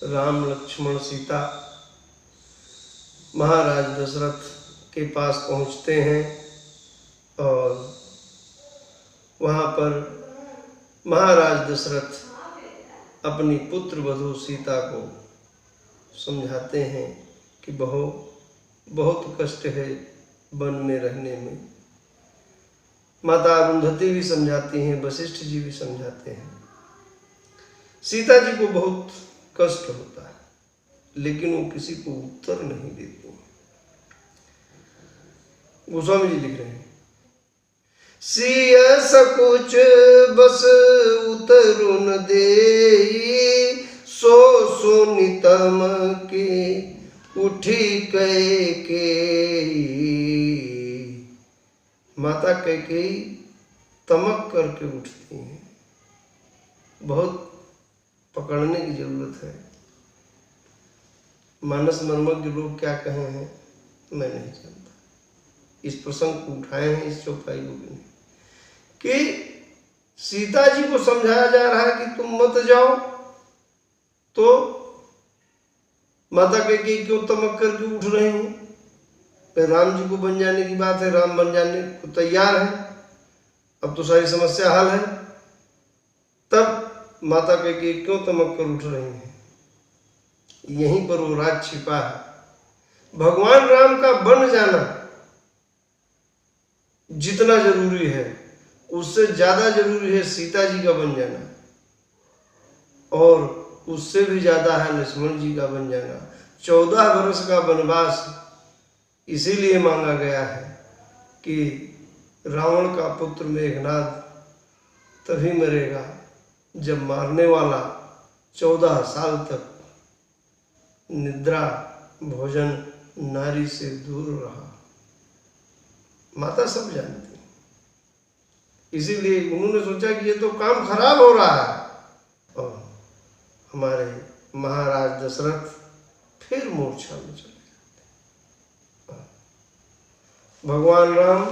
राम लक्ष्मण सीता महाराज दशरथ के पास पहुंचते हैं और वहाँ पर महाराज दशरथ अपनी पुत्र वधू सीता को समझाते हैं कि बहुत कष्ट है वन में रहने में। माता अरुंधति भी समझाती हैं, वशिष्ठ जी भी समझाते हैं। सीता जी को बहुत कष्ट होता है, लेकिन वो किसी को उत्तर नहीं देती। गोस्वामी जी लिख रहे हैं, सिय सकुच बस उतरु न देई, सो सुनितम के उठी कैकेयी। माता कैकेयी तमक करके उठती हैं। बहुत पकड़ने की जरूरत है। मानस मर्मज्ञ लोग क्या कहे हैं मैं नहीं जानता। इस प्रसंग को उठाए हैं इस चौपाई को कि सीता जी को समझाया जा रहा है कि तुम मत जाओ, तो माता कैकेयी क्यों तमक करके उठ रहे हैं। राम जी को बन जाने की बात है, राम बन जाने को तैयार है, अब तो सारी समस्या हल है, तब माता कैकेयी क्यों तमक कर उठ रहे हैं। यहीं पर वो राज छिपा है। भगवान राम का बन जाना जितना जरूरी है, उससे ज्यादा जरूरी है सीता जी का बन जाना, और उससे भी ज्यादा है लक्ष्मण जी का बन जाना। 14 वर्ष का वनवास इसीलिए मांगा गया है कि रावण का पुत्र मेघनाद तभी मरेगा जब मारने वाला 14 साल तक निद्रा भोजन नारी से दूर रहा। माता सब जानती है, इसीलिए उन्होंने सोचा कि ये तो काम खराब हो रहा है, और हमारे महाराज दशरथ फिर मूर्छा में चले जाते। भगवान राम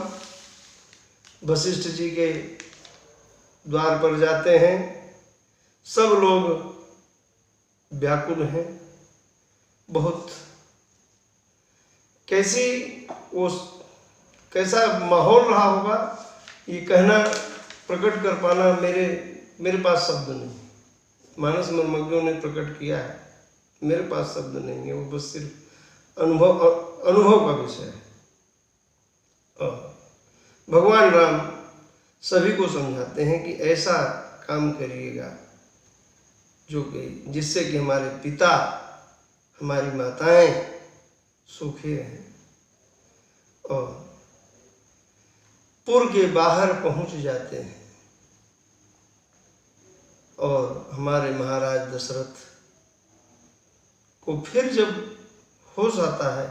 वशिष्ठ जी के द्वार पर जाते हैं। सब लोग व्याकुल हैं। बहुत कैसा माहौल रहा होगा ये कहना प्रकट कर पाना मेरे पास शब्द नहीं। मानस मर्मज्ञों ने प्रकट किया है, मेरे पास शब्द नहीं है। वो बस सिर्फ अनुभव का विषय है। भगवान राम सभी को समझाते हैं कि ऐसा काम करिएगा जो कि जिससे कि हमारे पिता हमारी माताएं सुखी रहें। और पुर के बाहर पहुंच जाते हैं और हमारे महाराज दशरथ को फिर जब होश आता है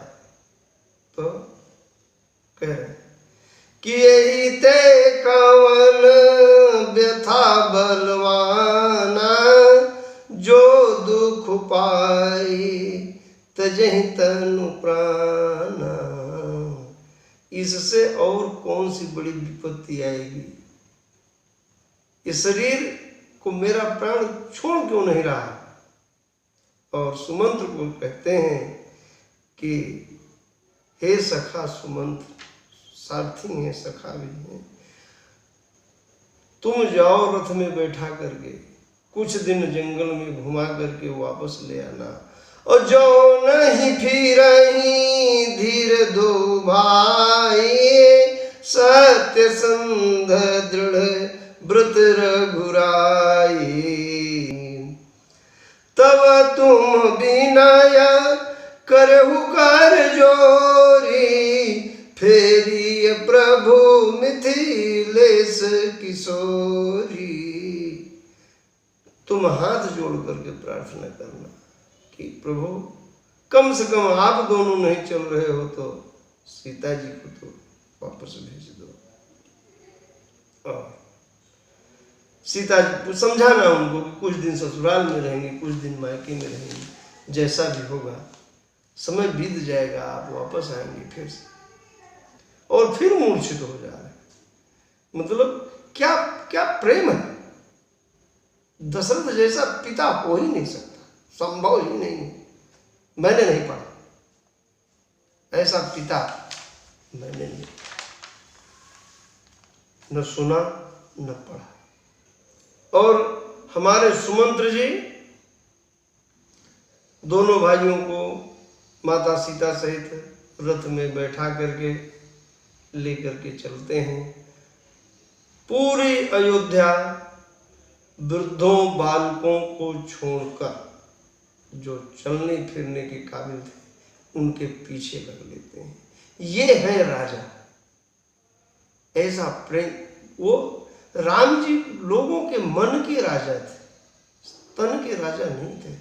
तो कह रहे हैं कि यही ते कवन व्यथा बलवाना, जो दुख पाई तजहि तनु प्राणा। इससे और कौन सी बड़ी विपत्ति आएगी। इस शरीर को मेरा प्राण छोड़ क्यों नहीं रहा। और सुमंत्र को कहते हैं कि हे सखा सुमंत्र, सारथी हैं सखा भी हैं, तुम जाओ रथ में बैठा करके कुछ दिन जंगल में घुमा करके वापस ले आना। और जो नहीं फिरही धीर दो भाई, सत्य संध दृढ़ व्रत रघुराई। तब तुम विनय करहु कर जोरी, फेरी प्रभु मिथिलेश किशोरी। तुम हाथ जोड़ करके प्रार्थना करना कि प्रभु कम से कम आप दोनों नहीं चल रहे हो तो सीता जी को तो वापस भेज दो। और सीता जी को समझाना उनको कि कुछ दिन ससुराल में रहेंगे, कुछ दिन मायके में रहेंगे, जैसा भी होगा समय बीत जाएगा, आप वापस आएंगे फिर से। और फिर मूर्छित हो जा रहे। मतलब क्या प्रेम है। दशरथ जैसा पिता हो ही नहीं सकता। संभव ही नहीं है। मैंने नहीं पढ़ा, ऐसा पिता मैंने नहीं, न सुना न पढ़ा। और हमारे सुमंत्र जी दोनों भाइयों को माता सीता सहित रथ में बैठा करके लेकर के चलते हैं। पूरी अयोध्या वृद्धों बालकों को छोड़कर जो चलने फिरने के काबिल थे उनके पीछे लग लेते हैं। ये है राजा, ऐसा प्रेम। वो राम जी लोगों के मन के राजा थे, तन के राजा नहीं थे।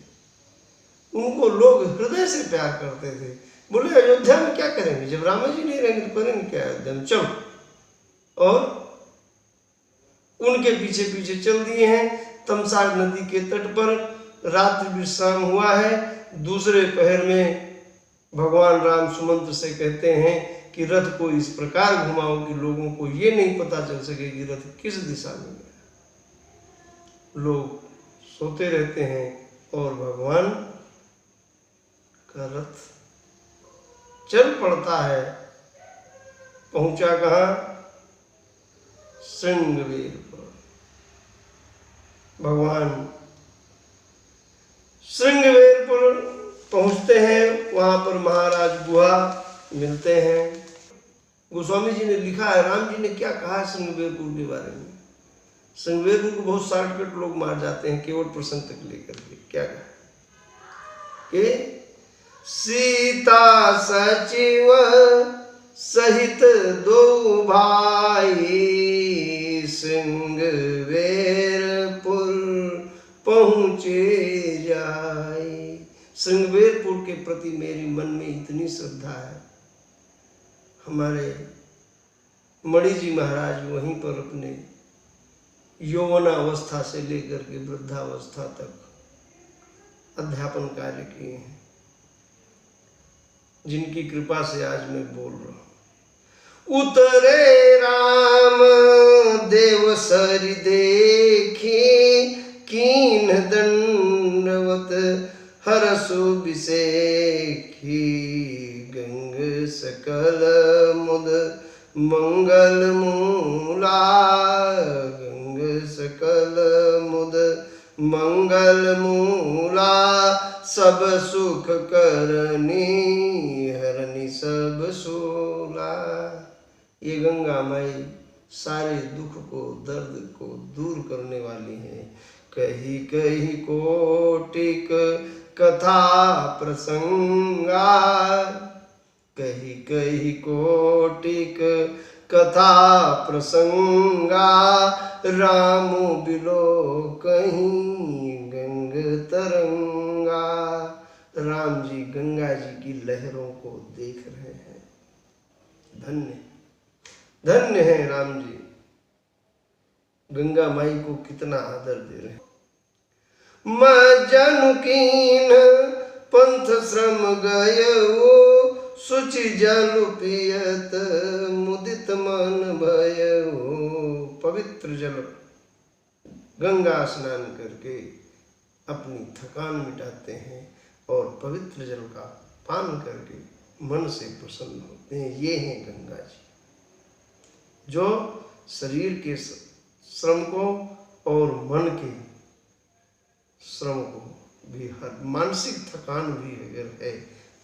उनको लोग हृदय से प्यार करते थे। बोले अयोध्या में क्या करेंगे, जब राम जी नहीं रहेंगे तो करेंगे क्या अयोध्या में, चलो। और उनके पीछे पीछे चल दिए हैं। तमसार नदी के तट पर रात्रि विश्राम हुआ है। दूसरे पहर में भगवान राम सुमंत्र से कहते हैं कि रथ को इस प्रकार घुमाओ कि लोगों को ये नहीं पता चल सके कि रथ किस दिशा में गया। लोग सोते रहते हैं और भगवान का रथ चल पड़ता है। पहुंचा कहाँ, श्रृंगवेर पर। भगवान श्रृंगवेर पर पहुंचते हैं। वहां पर महाराज गुहा मिलते हैं। गोस्वामी जी ने लिखा है, राम जी ने क्या कहा है श्रृंगवेरपुर के बारे में। श्रृंगवेरपुर को बहुत शॉर्टकट लोग मार जाते हैं केवल प्रसंग तक लेकर के। क्या कहा कि सीता सचिव सहित दो भाई श्रृंगवेरपुर पहुँचे जाए। श्रृंगवेरपुर के प्रति मेरी मन में इतनी श्रद्धा है। हमारे मणि जी महाराज वहीं पर अपने यौवनावस्था से लेकर के वृद्धावस्था तक अध्यापन कार्य किए हैं, जिनकी कृपा से आज मैं बोल रहा हूँ। उतरे राम देव सरि देखी कीन दंडवत हरसु बिसेखी गंग सकल मुद मंगल मूला गंग सकल मुद मंगल मूला सब सुख करनी हरनी सब सूला। ये गंगा माई सारे दुख को दर्द को दूर करने वाली है। कही कही कोटिक कथा प्रसंगा कही कही कोटिक कथा प्रसंगा रामो बिलो कहीं गंग तरंगा। राम जी गंगा जी की लहरों को देख रहे हैं। धन्य धन्य है राम जी, गंगा माई को कितना आदर दे रहे हैं। मैं जनुकीन पंथ श्रम गयो सुचि जल पियत मुदित मन भयो। पवित्र जल गंगा स्नान करके अपनी थकान मिटाते हैं और पवित्र जल का पान करके मन से प्रसन्न होते हैं। ये हैं गंगा जी, जो शरीर के श्रम को और मन के श्रम को भी, हर मानसिक थकान भी अगर है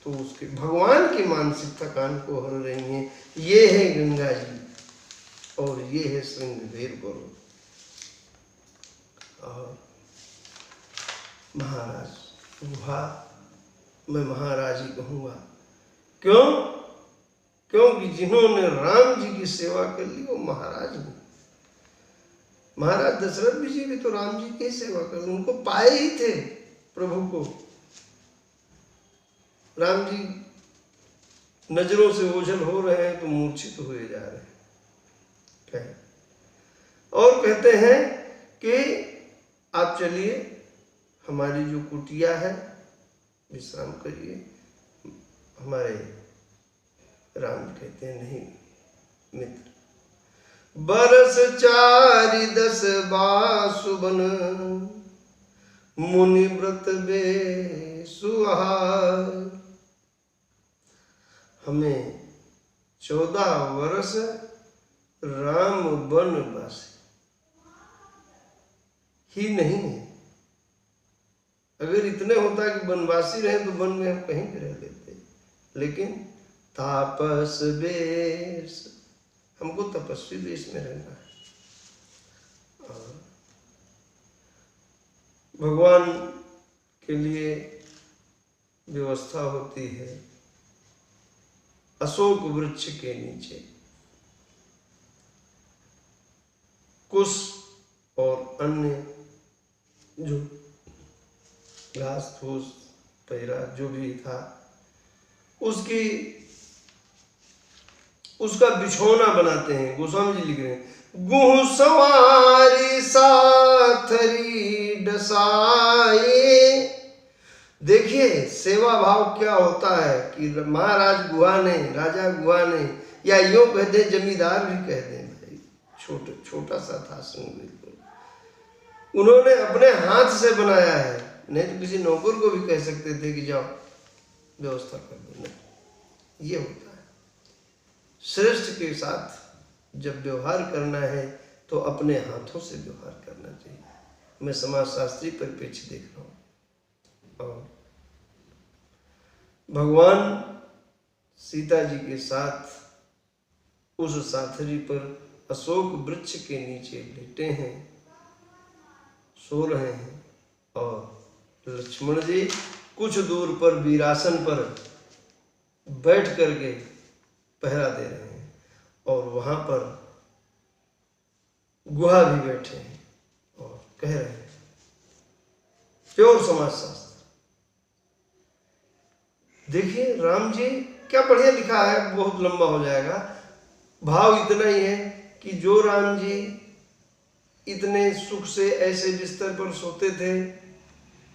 तो उसके भगवान की मानसिक थकान को हर रही हैं। ये है गंगा जी और ये है श्रृंगवेरपुर। और महाराज गुहा मैं महाराज ही कहूँगा। क्यों? क्योंकि जिन्होंने राम जी की सेवा कर ली वो महाराज हैं। महाराज दशरथ जी भी तो राम जी की सेवा कर, उनको पाए ही थे प्रभु को। राम जी नजरों से ओझल हो रहे हैं तो मूर्छित हुए जा रहे हैं। और कहते हैं कि आप चलिए, हमारी जो कुटिया है विश्राम करिए। हमारे राम कहते हैं नहीं मित्र, बरस 4 10 बासुबन मुनि व्रत बे सुहार। हमें 14 वर्ष राम वनवासी ही नहीं है। अगर इतने होता कि वनवासी रहे तो वन में हम कहीं भी रह लेते, लेकिन तापस वेश, हमको तपस्वी देश में रहना है। और भगवान के लिए व्यवस्था होती है अशोक वृक्ष के नीचे, कुश और अन्य जो घास फूस पैरा जो भी था उसका बिछौना बनाते हैं। गोस्वामी जी लिख रहे हैं, गुह सवारी साथरी डसाए। देखिए सेवा भाव क्या होता है कि महाराज गुहा ने, राजा गुहा ने, या यूं कह दे जमींदार भी कह दे, भाई छोटा सा था संग, बिल्कुल उन्होंने अपने हाथ से बनाया है। नहीं तो किसी नौकर को भी कह सकते थे कि जाओ व्यवस्था कर दो। नहीं, ये होता है श्रेष्ठ के साथ जब व्यवहार करना है तो अपने हाथों से व्यवहार करना चाहिए। मैं समाजशास्त्री परिप्रेक्ष्य देख रहा हूँ। और भगवान सीता जी के साथ उस साथरी पर अशोक वृक्ष के नीचे लेटे हैं, सो रहे हैं, और लक्ष्मण जी कुछ दूर पर वीरासन पर बैठ करके पहरा दे रहे हैं, और वहां पर गुहा भी बैठे हैं और कह रहे हैं प्योर समाजशास्त्र। देखिए राम जी क्या बढ़िया लिखा है, बहुत लंबा हो जाएगा। भाव इतना ही है कि जो राम जी इतने सुख से ऐसे बिस्तर पर सोते थे,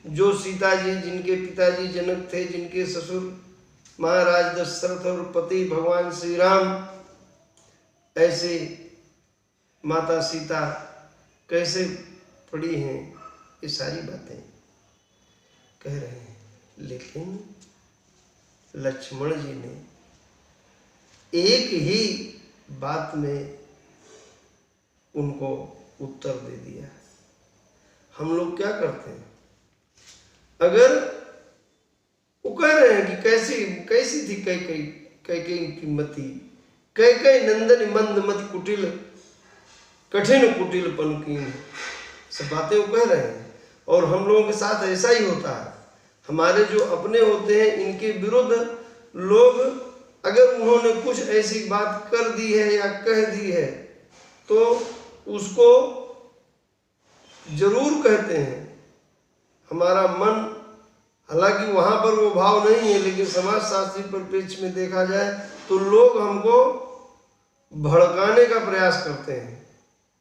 जो सीता जी जिनके पिताजी जनक थे, जिनके ससुर महाराज दशरथ और पति भगवान श्री राम, ऐसे माता सीता कैसे पड़ी हैं, ये सारी बातें कह रहे हैं। लेकिन लक्ष्मण जी ने एक ही बात में उनको उत्तर दे दिया। हम लोग क्या करते हैं, अगर वो कह रहे हैं कि कैसी थी कैकेयी की मति, कैकेयी नंदन मंदमति कुटिल कठिन कुटिलपन की, सब बातें वो कह रहे हैं। और हम लोगों के साथ ऐसा ही होता है। हमारे जो अपने होते हैं इनके विरुद्ध लोग अगर उन्होंने कुछ ऐसी बात कर दी है या कह दी है तो उसको जरूर कहते हैं। हमारा मन, हालांकि वहां पर वो भाव नहीं है, लेकिन समाजशास्त्री परिप्रेक्ष्य में देखा जाए तो लोग हमको भड़काने का प्रयास करते हैं,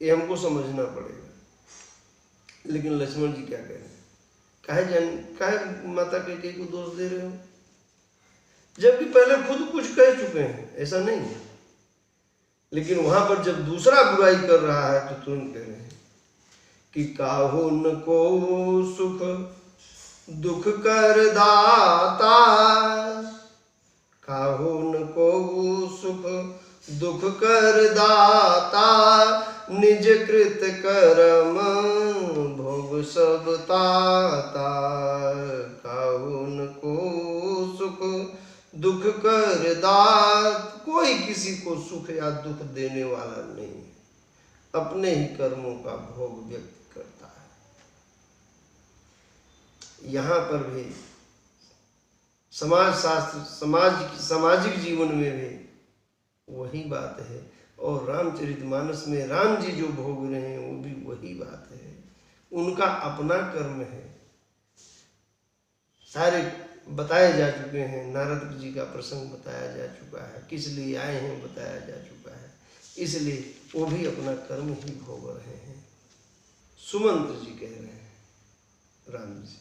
ये हमको समझना पड़ेगा। लेकिन लक्ष्मण जी क्या कह रहे हैं, काहे माता कैकेयी को दोष दे रहे हो, जबकि पहले खुद कुछ कह चुके हैं, ऐसा नहीं है। लेकिन वहां पर जब दूसरा बुराई कर रहा है तो तुरंत कह रहे हैं कि काहुन को सुख दुख कर दाता, काहुन को सुख दुख कर दाता, निज कृत कर्म भोग सब ताता। काहुन को सुख दुख कर दात, कोई किसी को सुख या दुख देने वाला नहीं है, अपने ही कर्मों का भोग व्यक्त करता है। यहाँ पर भी समाज शास्त्र, सामाजिक जीवन में भी वही बात है। और रामचरितमानस में राम जी जो भोग रहे हैं वो भी वही बात है। उनका अपना कर्म है, सारे बताए जा चुके हैं। नारद जी का प्रसंग बताया जा चुका है, किस लिए आए हैं बताया जा चुका है, इसलिए वो भी अपना कर्म ही भोग रहे हैं। सुमंत्र जी कह रहे हैं राम जी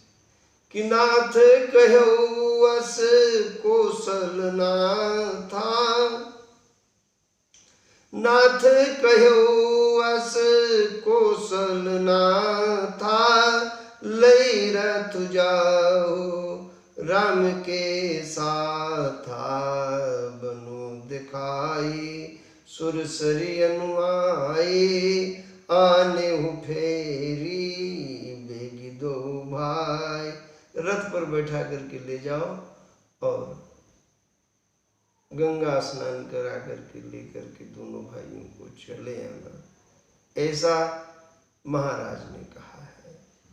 कि नाथ कहो अस कौशल नाथा, नाथ कहो अस कौशल नाथा, लई रथ जाओ राम के साथ बनु दिखाई सुरसरी अनुआई आने फेरी बेगी दो भाई। रथ पर बैठा करके ले जाओ और गंगा स्नान करा करके लेकर के दोनों भाइयों को चले आना, ऐसा महाराज ने कहा है।